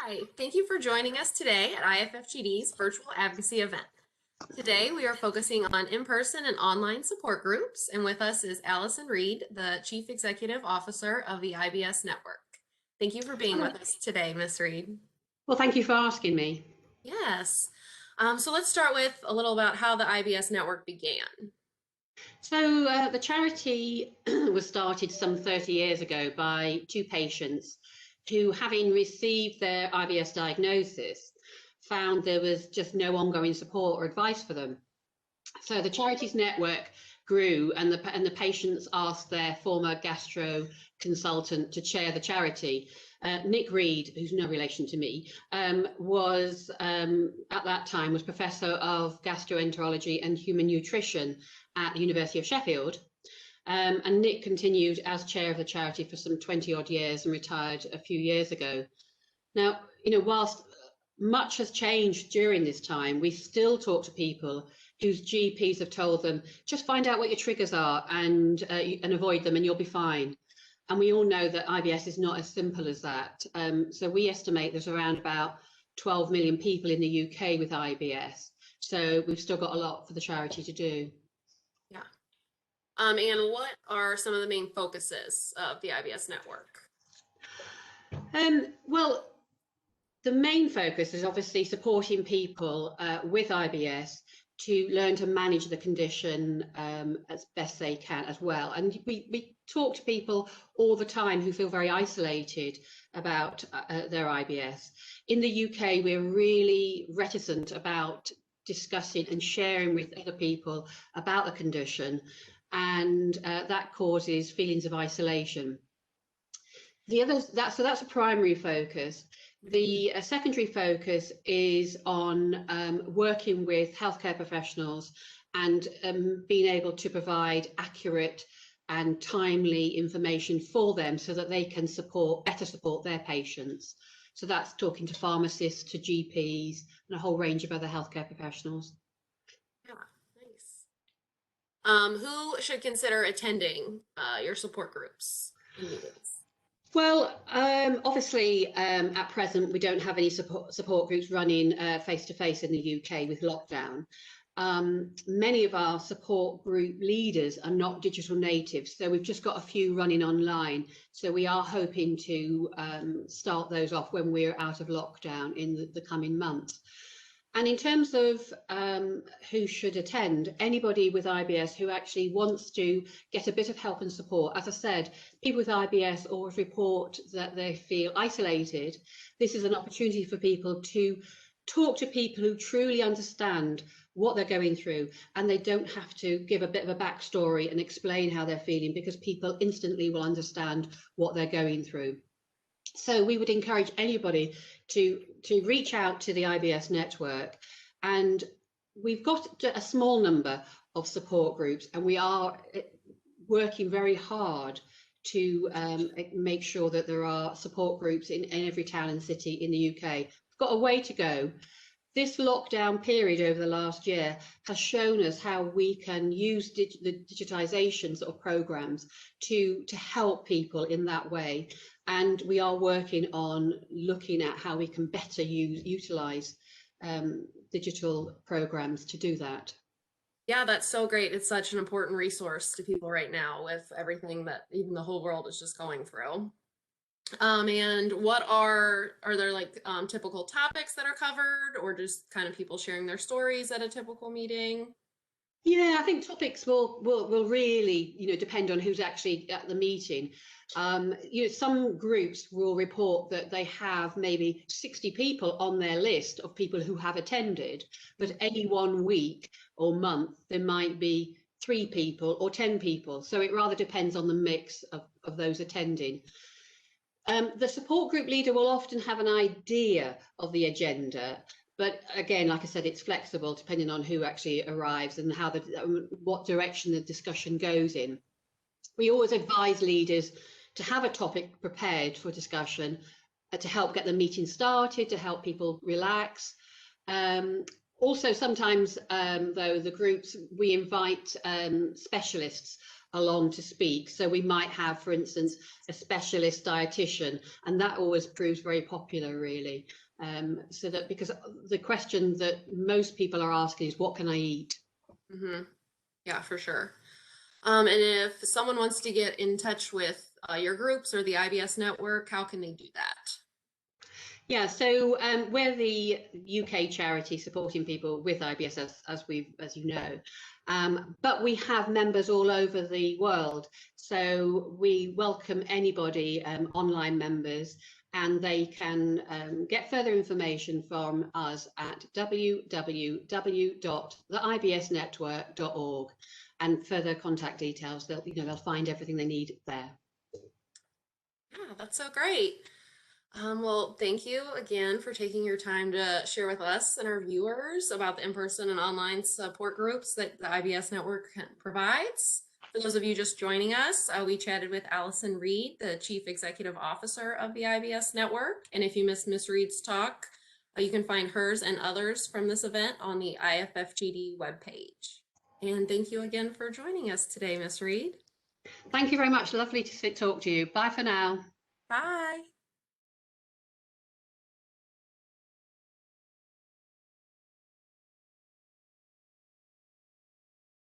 Hi, thank you for joining us today at IFFGD's virtual advocacy event. Today we are focusing on in-person and online support groups, and with us is Alison Reid, the Chief Executive Officer of the IBS Network. Thank you for being with us today, Ms. Reid. Well, thank you for asking me. Yes. So let's start with a little about how the IBS Network began. So the charity was started some 30 years ago by two patients who, having received their IBS diagnosis, found there was just no ongoing support or advice for them. So the charity's network grew, and the patients asked their former gastro consultant to chair the charity. Nick Reid, who's no relation to me, was at that time was Professor of Gastroenterology and Human Nutrition at the University of Sheffield. And Nick continued as chair of the charity for some 20 odd years and retired a few years ago. Now, whilst much has changed during this time, we still talk to people whose GPs have told them, just find out what your triggers are and avoid them and you'll be fine. And we all know that IBS is not as simple as that. So we estimate there's around about 12 million people in the UK with IBS. So we've still got a lot for the charity to do. Yeah. And what are some of the main focuses of the IBS Network? Well, the main focus is obviously supporting people with IBS to learn to manage the condition as best they can as well. And we talk to people all the time who feel very isolated about their IBS. In the UK, we're really reticent about discussing and sharing with other people about the condition, and that causes feelings of isolation. So that's a primary focus. The secondary focus is on working with healthcare professionals and being able to provide accurate and timely information for them so that they can better support their patients. So that's talking to pharmacists, to GPs, and a whole range of other healthcare professionals. Yeah, nice. Who should consider attending your support groups and meetings? Well, obviously, at present, we don't have any support groups running face-to-face in the UK with lockdown. Many of our support group leaders are not digital natives, so we've just got a few running online. So we are hoping to start those off when we're out of lockdown in the coming months. And in terms of who should attend, anybody with IBS who actually wants to get a bit of help and support. As I said, people with IBS always report that they feel isolated. This is an opportunity for people to talk to people who truly understand what they're going through, and they don't have to give a bit of a backstory and explain how they're feeling, because people instantly will understand what they're going through. So we would encourage anybody to reach out to the IBS network, and we've got a small number of support groups, and we are working very hard to make sure that there are support groups in every town and city in the UK. We've got a way to go. This lockdown period over the last year has shown us how we can use the digitisation sort of programmes to help people in that way. And we are working on looking at how we can better utilise digital programmes to do that. Yeah, that's so great. It's such an important resource to people right now with everything that even the whole world is just going through. And what are there like typical topics that are covered, or just kind of people sharing their stories at a typical meeting? Yeah, I think topics will really, depend on who's actually at the meeting. Some groups will report that they have maybe 60 people on their list of people who have attended, but any 1 week or month there might be 3 people or 10 people. So it rather depends on the mix of those attending. The support group leader will often have an idea of the agenda, but again, like I said, it's flexible depending on who actually arrives and what direction the discussion goes in. We always advise leaders to have a topic prepared for discussion to help get the meeting started, to help people relax. Also, sometimes, though, the groups, we invite specialists along to speak. So we might have, for instance, a specialist dietitian, and that always proves very popular, really. So that, because the question that most people are asking is, what can I eat? Yeah, for sure. And if someone wants to get in touch with your groups or the IBS network, how can they do that? Yeah, so we're the UK charity supporting people with IBS, as you know, but we have members all over the world. So we welcome anybody, online members, and they can get further information from us at www.theibsnetwork.org, and further contact details. They'll find everything they need there. Yeah, that's so great. Well, thank you again for taking your time to share with us and our viewers about the in-person and online support groups that the IBS Network provides. For those of you just joining us, we chatted with Alison Reid, the Chief Executive Officer of the IBS Network. And if you missed Miss Reid's talk, you can find hers and others from this event on the IFFGD webpage. And thank you again for joining us today, Miss Reid. Thank you very much. Lovely to talk to you. Bye for now. Bye.